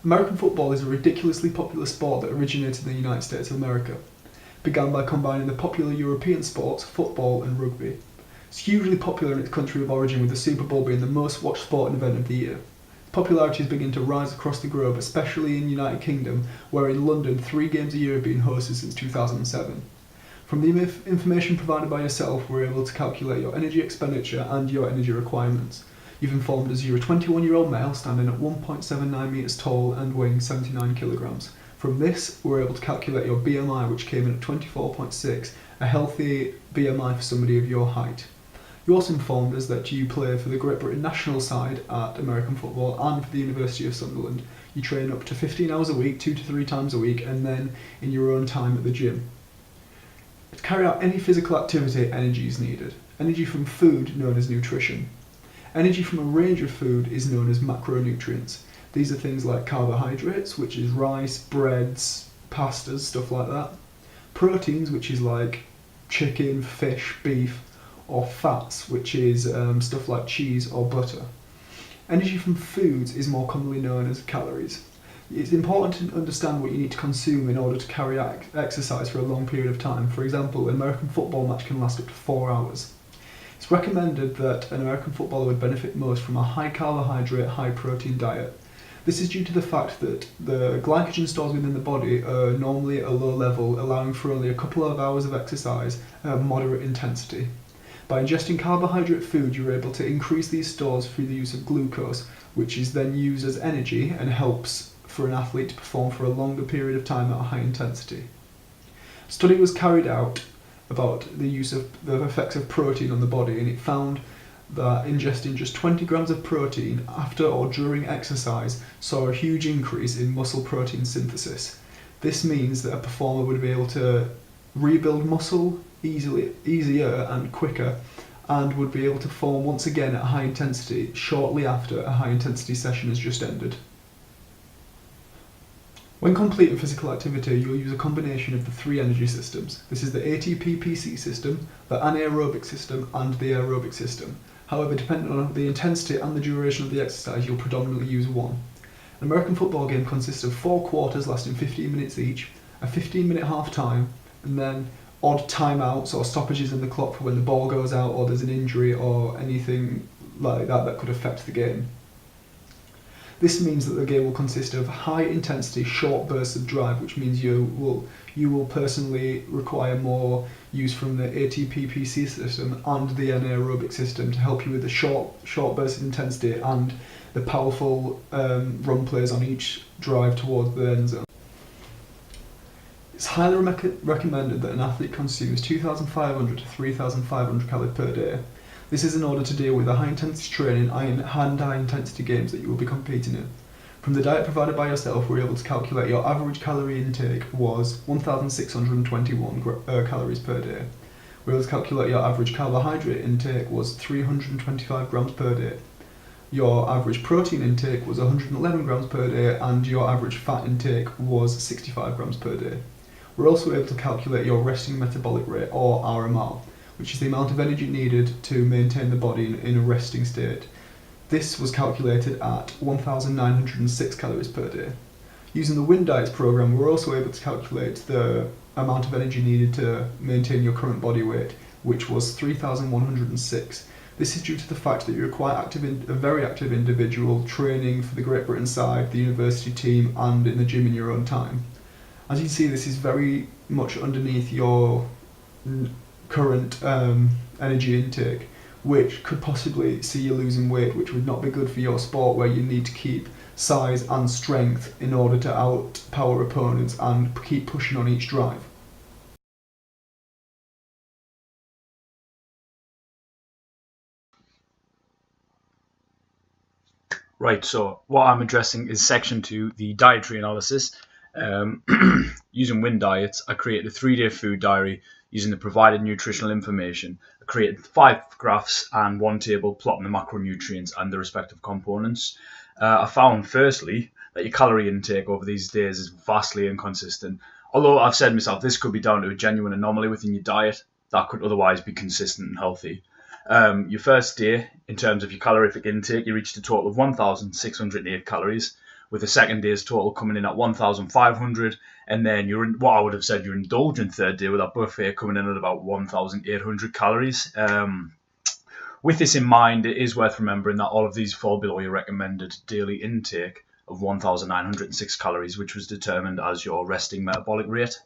American football is a ridiculously popular sport that originated in the United States of America. It began by combining the popular European sports, football and rugby. It's hugely popular in its country of origin, with the Super Bowl being the most watched sporting event of the year. Popularity is beginning to rise across the globe, especially in the United Kingdom, where in London 3 games a year have been hosted since 2007. From the information provided by yourself, we're able to calculate your energy expenditure and your energy requirements. You've informed us you're a 21-year-old male standing at 1.79 metres tall and weighing 79 kilograms. From this, we're able to calculate your BMI, which came in at 24.6, a healthy BMI for somebody of your height. You also informed us that you play for the Great Britain national side at American football and for the University of Sunderland. You train up to 15 hours a week, 2 to 3 times a week, and then in your own time at the gym. To carry out any physical activity, energy is needed. Energy from food, known as nutrition. Energy from a range of food is known as macronutrients. These are things like carbohydrates, which is rice, breads, pastas, stuff like that. Proteins, which is like chicken, fish, beef, or fats, which is stuff like cheese or butter. Energy from foods is more commonly known as calories. It's important to understand what you need to consume in order to carry out exercise for a long period of time. For example, an American football match can last up to 4 hours. It's recommended that an American footballer would benefit most from a high carbohydrate, high protein diet. This is due to the fact that the glycogen stores within the body are normally at a low level, allowing for only a couple of hours of exercise at moderate intensity. By ingesting carbohydrate food, you're able to increase these stores through the use of glucose, which is then used as energy and helps for an athlete to perform for a longer period of time at a high intensity. A study was carried out about the effects of protein on the body, and it found that ingesting just 20 grams of protein after or during exercise saw a huge increase in muscle protein synthesis. This means that a performer would be able to rebuild muscle easier and quicker, and would be able to perform once again at high intensity shortly after a high intensity session has just ended. When completing physical activity, you'll use a combination of the 3 energy systems. This is the ATP-PC system, the anaerobic system, and the aerobic system. However, depending on the intensity and the duration of the exercise, you'll predominantly use one. An American football game consists of 4 quarters lasting 15 minutes each, a 15-minute half-time, and then odd timeouts or stoppages in the clock for when the ball goes out or there's an injury or anything like that that could affect the game. This means that the game will consist of high intensity short bursts of drive, which means you will personally require more use from the ATP-PC system and the anaerobic system to help you with the short bursts of intensity and the powerful run plays on each drive towards the end zone. It's highly recommended that an athlete consumes 2,500 to 3,500 calories per day. This is in order to deal with the high intensity training and high intensity games that you will be competing in. From the diet provided by yourself, we're able to calculate your average calorie intake was 1,621 calories per day. We're able to calculate your average carbohydrate intake was 325 grams per day. Your average protein intake was 111 grams per day, and your average fat intake was 65 grams per day. We're also able to calculate your resting metabolic rate, or RMR, which is the amount of energy needed to maintain the body in a resting state. This was calculated at 1,906 calories per day. Using the Wind Diets program, we're also able to calculate the amount of energy needed to maintain your current body weight, which was 3,106. This is due to the fact that you're quite active, a very active individual, training for the Great Britain side, the university team, and in the gym in your own time. As you can see, this is very much underneath your current energy intake, which could possibly see you losing weight, which would not be good for your sport, where you need to keep size and strength in order to outpower opponents and keep pushing on each drive. Right, so what I'm addressing is section 2, the dietary analysis. Using Wind Diets, I created a 3-day food diary using the provided nutritional information. I created 5 graphs and 1 table plotting the macronutrients and the respective components. I found, firstly, that your calorie intake over these days is vastly inconsistent. Although I've said myself, this could be down to a genuine anomaly within your diet that could otherwise be consistent and healthy. Your first day, in terms of your calorific intake, you reached a total of 1,608 calories, with the second day's total coming in at 1,500, and then what I would have said your indulgent third day with that buffet coming in at about 1,800 calories. With this in mind, it is worth remembering that all of these fall below your recommended daily intake of 1,906 calories, which was determined as your resting metabolic rate.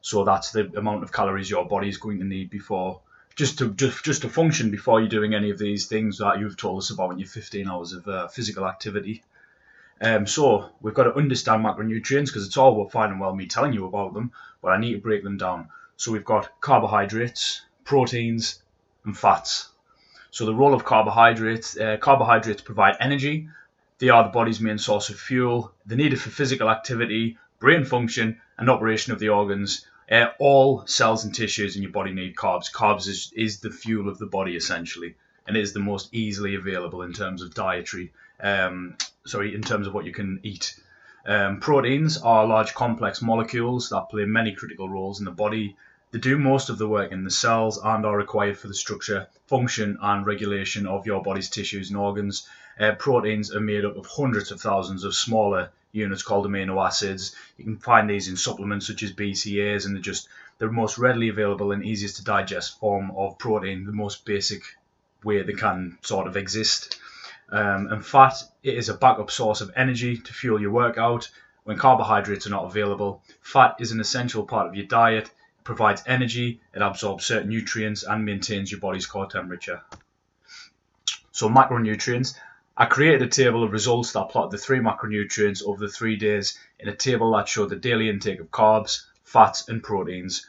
So that's the amount of calories your body is going to need before just to function before you're doing any of these things that you've told us about in your 15 hours of physical activity. So we've got to understand macronutrients, because it's all fine and well me telling you about them, but I need to break them down. So we've got carbohydrates, proteins, and fats. So the role of carbohydrates provide energy. They are the body's main source of fuel. They're needed for physical activity, brain function, and operation of the organs. All cells and tissues in your body need carbs. Carbs is the fuel of the body, essentially, and it is the most easily available in terms of dietary. In terms of what you can eat. Proteins are large complex molecules that play many critical roles in the body. They do most of the work in the cells and are required for the structure, function, and regulation of your body's tissues and organs. Proteins are made up of hundreds of thousands of smaller units called amino acids. You can find these in supplements such as BCAAs, and they're the most readily available and easiest to digest form of protein, the most basic way they can sort of exist. And fat, it is a backup source of energy to fuel your workout when carbohydrates are not available. Fat is an essential part of your diet. It provides energy, it absorbs certain nutrients, and maintains your body's core temperature. So macronutrients. I created a table of results that plot the 3 macronutrients over the 3 days in a table that showed the daily intake of carbs, fats, and proteins,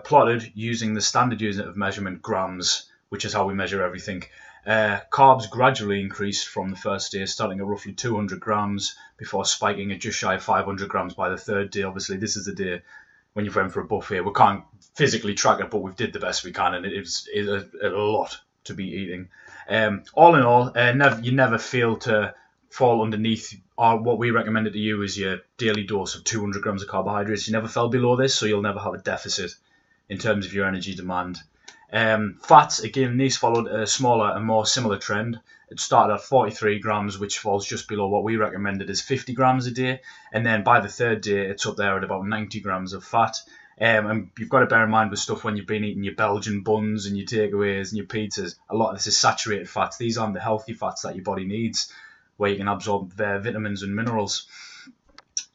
plotted using the standard unit of measurement, grams, which is how we measure everything. Carbs gradually increased from the first day, starting at roughly 200 grams before spiking at just shy of 500 grams by the third day. Obviously, this is the day when you went for a buffet. We can't physically track it, but we've did the best we can, and it's a lot to be eating. All in all, you never fail to fall underneath what we recommended to you is your daily dose of 200 grams of carbohydrates. You never fell below this, so you'll never have a deficit in terms of your energy demand. Fats, again, these followed a smaller and more similar trend. It started at 43 grams, which falls just below what we recommended is 50 grams a day. And then by the third day, it's up there at about 90 grams of fat. And you've got to bear in mind with stuff when you've been eating your Belgian buns and your takeaways and your pizzas, a lot of this is saturated fats. These aren't the healthy fats that your body needs, where you can absorb vitamins and minerals.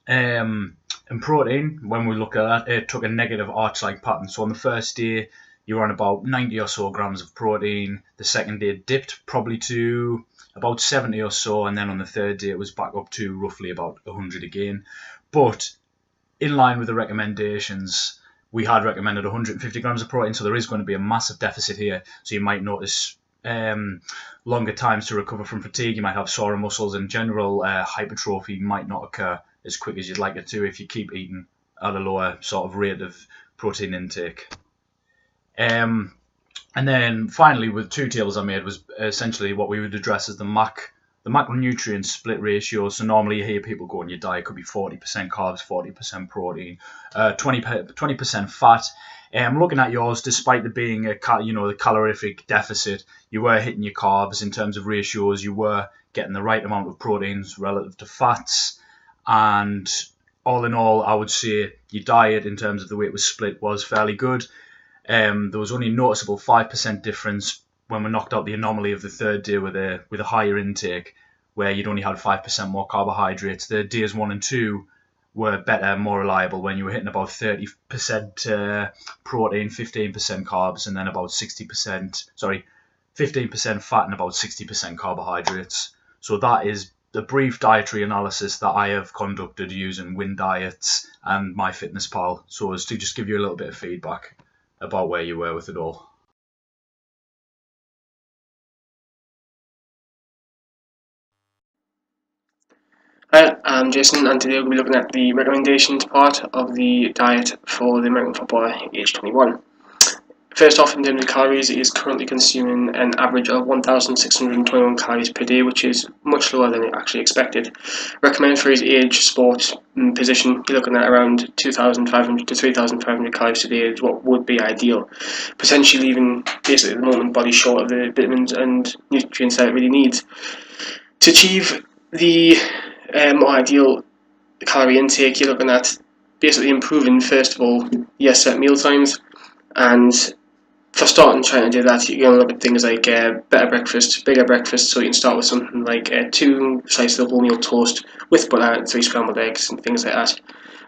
And protein, when we look at that, it took a negative arch-like pattern. So on the first day, you were on about 90 or so grams of protein. The second day dipped probably to about 70 or so, and then on the third day it was back up to roughly about 100 again. But in line with the recommendations, we had recommended 150 grams of protein, so there is going to be a massive deficit here. So you might notice longer times to recover from fatigue. You might have sore muscles, and general hypertrophy might not occur as quick as you'd like it to if you keep eating at a lower sort of rate of protein intake. And then finally, with 2 tables I made, was essentially what we would address as the macronutrient split ratio. So normally you hear people go on your diet could be 40% carbs, 40% protein, 20% fat. Looking at yours, despite there being the calorific deficit, you were hitting your carbs in terms of ratios. You were getting the right amount of proteins relative to fats, and all in all, I would say your diet in terms of the way it was split was fairly good. There was only a noticeable 5% difference when we knocked out the anomaly of the third day with a higher intake, where you'd only had 5% more carbohydrates. The days 1 and 2 were better, more reliable, when you were hitting about 30% protein, 15% carbs, and then about 15% fat and about 60% carbohydrates. So that is the brief dietary analysis that I have conducted using Win Diets and MyFitnessPal, so as to just give you a little bit of feedback about where you were with it all. Hi, I'm Jason, and today we'll be looking at the recommendations part of the diet for the American footballer aged 21. First off, in terms of calories, he is currently consuming an average of 1,621 calories per day, which is much lower than actually expected. Recommended for his age, sport, and position, you're looking at around 2,500 to 3,500 calories a day is what would be ideal. Potentially leaving, basically at the moment, body short of the vitamins and nutrients that it really needs. To achieve the more ideal calorie intake, you're looking at basically improving, first of all, your set meal times. And for starting trying to do that, you're going to look at things like better breakfast, bigger breakfast. So you can start with something like 2 slices of wholemeal toast with butter and 3 scrambled eggs and things like that.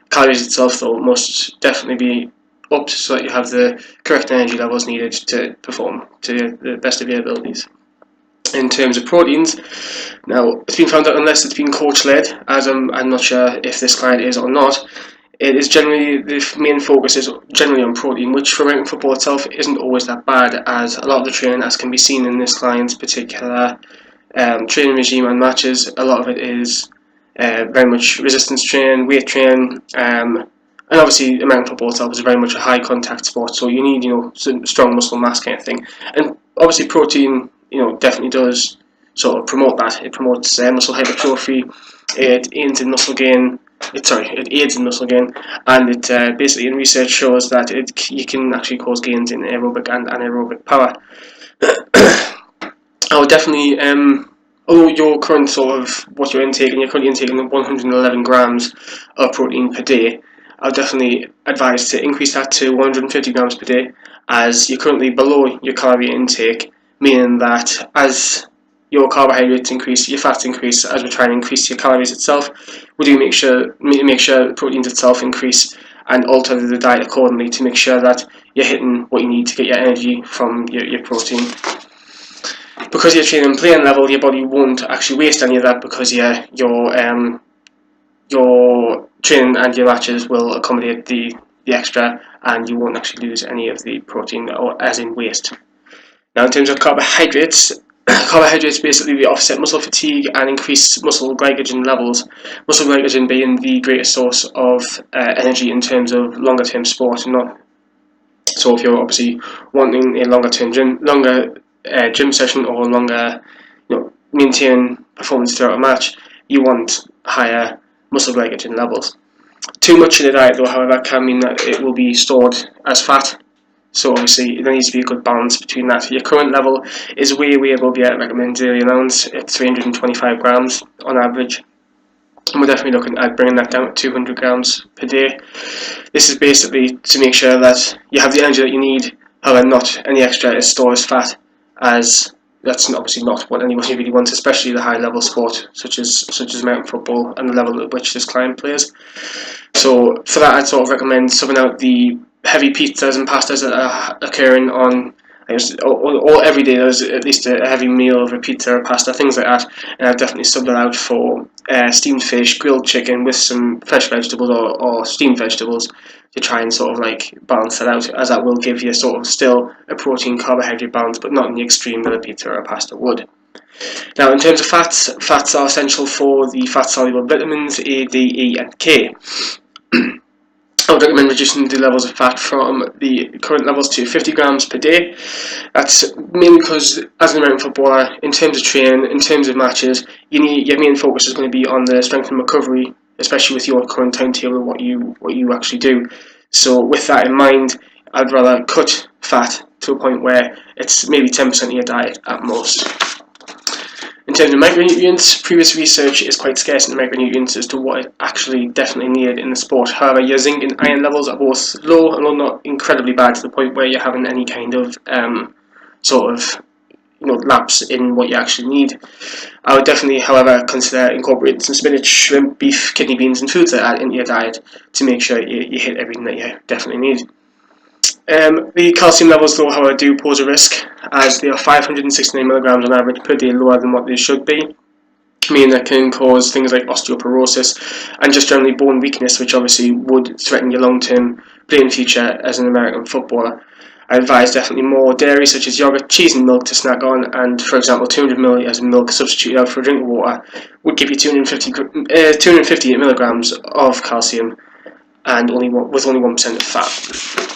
Calories itself, though, must definitely be up so that you have the correct energy levels needed to perform to the best of your abilities. In terms of proteins, now it's been found that unless it's been coach-led, as I'm not sure if this client is or not, it is generally, the main focus is generally on protein, which for American football itself isn't always that bad, as a lot of the training, as can be seen in this client's particular training regime and matches, a lot of it is very much resistance training, weight training, and obviously American football itself is very much a high contact sport, so you need, some strong muscle mass kind of thing. And obviously protein, definitely does sort of promote that. It promotes muscle hypertrophy, it aids in muscle gain. It aids in muscle gain, and it basically in research shows that you can actually cause gains in aerobic and anaerobic power. I would definitely, although your current sort of what you're intaking, you're currently intaking 111 grams of protein per day, I would definitely advise to increase that to 150 grams per day, as you're currently below your calorie intake, meaning that as your carbohydrates increase, your fats increase, as we try and increase your calories itself, we do make sure the proteins itself increase and alter the diet accordingly to make sure that you're hitting what you need to get your energy from your protein. Because you're training playing level, your body won't actually waste any of that, because your training and your matches will accommodate the extra, and you won't actually lose any of the protein, or as in waste. Now, in terms of carbohydrates, basically offset muscle fatigue and increase muscle glycogen levels. Muscle glycogen being the greatest source of energy in terms of longer term sport. So if you're obviously wanting a longer gym session, or longer, maintain performance throughout a match, you want higher muscle glycogen levels. Too much in the diet, though, however, can mean that it will be stored as fat. So obviously there needs to be a good balance between that. Your current level is way above your recommended daily allowance at 325 grams on average. And we're definitely looking at bringing that down to 200 grams per day. This is basically to make sure that you have the energy that you need, however not any extra is stored as fat, as that's obviously not what anyone really wants, especially the high level sport such as American football and the level at which this client plays. So for that, I'd sort of recommend subbing out the heavy pizzas and pastas that are occurring on, or every day there's at least a heavy meal of a pizza or pasta, things like that, and I've definitely subbed that out for steamed fish, grilled chicken with some fresh vegetables or steamed vegetables, to try and sort of like balance that out, as that will give you sort of still a protein carbohydrate balance, but not in the extreme that a pizza or a pasta would. Now, in terms of fats are essential for the fat soluble vitamins A, D, E and K. I would recommend reducing the levels of fat from the current levels to 50 grams per day. That's mainly because, as an American footballer, in terms of training, in terms of matches, your main focus is going to be on the strength and recovery, especially with your current timetable and what you actually do. So with that in mind, I'd rather cut fat to a point where it's maybe 10% of your diet at most. In terms of micronutrients, previous research is quite scarce in micronutrients as to what is actually definitely needed in the sport. However, your zinc and iron levels are both low and not incredibly bad, to the point where you're having any kind of lapse in what you actually need. I would definitely, however, consider incorporating some spinach, shrimp, beef, kidney beans and foods like that into your diet to make sure you hit everything that you definitely need. The calcium levels, though, however, do pose a risk, as they are 569 milligrams on average per day lower than what they should be, meaning that can cause things like osteoporosis and just generally bone weakness, which obviously would threaten your long-term playing future as an American footballer. I advise definitely more dairy, such as yogurt, cheese and milk to snack on, and for example 200 millilitres of milk substituted out for a drink of water would give you 258 milligrams of calcium and with only 1% of fat.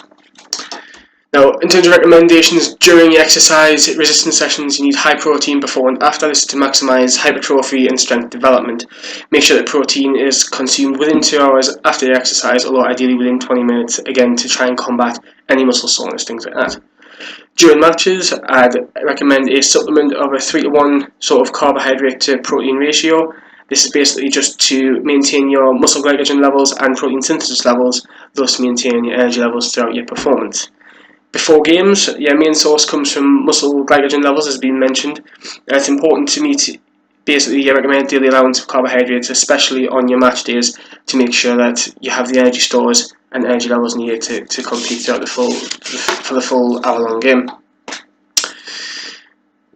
Now, in terms of recommendations during your exercise resistance sessions, you need high protein before and after. This is to maximise hypertrophy and strength development. Make sure that protein is consumed within 2 hours after your exercise, although ideally within 20 minutes, again to try and combat any muscle soreness, things like that. During matches, I'd recommend a supplement of a 3-to-1 sort of carbohydrate to protein ratio. This is basically just to maintain your muscle glycogen levels and protein synthesis levels, thus maintain your energy levels throughout your performance. Before games, your main source comes from muscle glycogen levels, as been mentioned. It's important to meet basically your recommended daily allowance of carbohydrates, especially on your match days, to make sure that you have the energy stores and energy levels needed to compete throughout for the full hour-long game.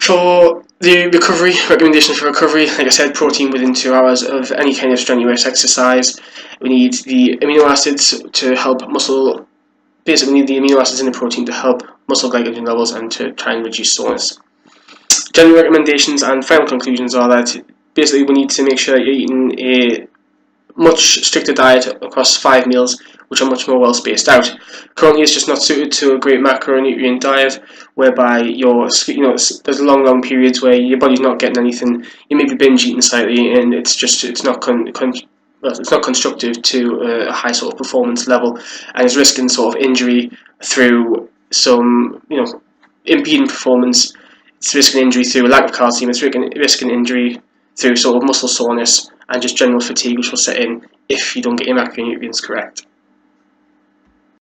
For the recovery, recommendations for recovery, like I said, protein within 2 hours of any kind of strenuous exercise. We need the amino acids to help muscle. Basically, we need the amino acids in the protein to help muscle glycogen levels and to try and reduce soreness. General recommendations and final conclusions are that basically we need to make sure that you're eating a much stricter diet across 5 meals, which are much more well spaced out. Currently, it's just not suited to a great macronutrient diet, whereby there's long periods where your body's not getting anything. You may be binge eating slightly, and it's not constructive to a high sort of performance level, and is risking sort of injury through some impeding performance. It's risking injury through a lack of calcium. It's risking injury through sort of muscle soreness and just general fatigue, which will set in if you don't get your macronutrients correct.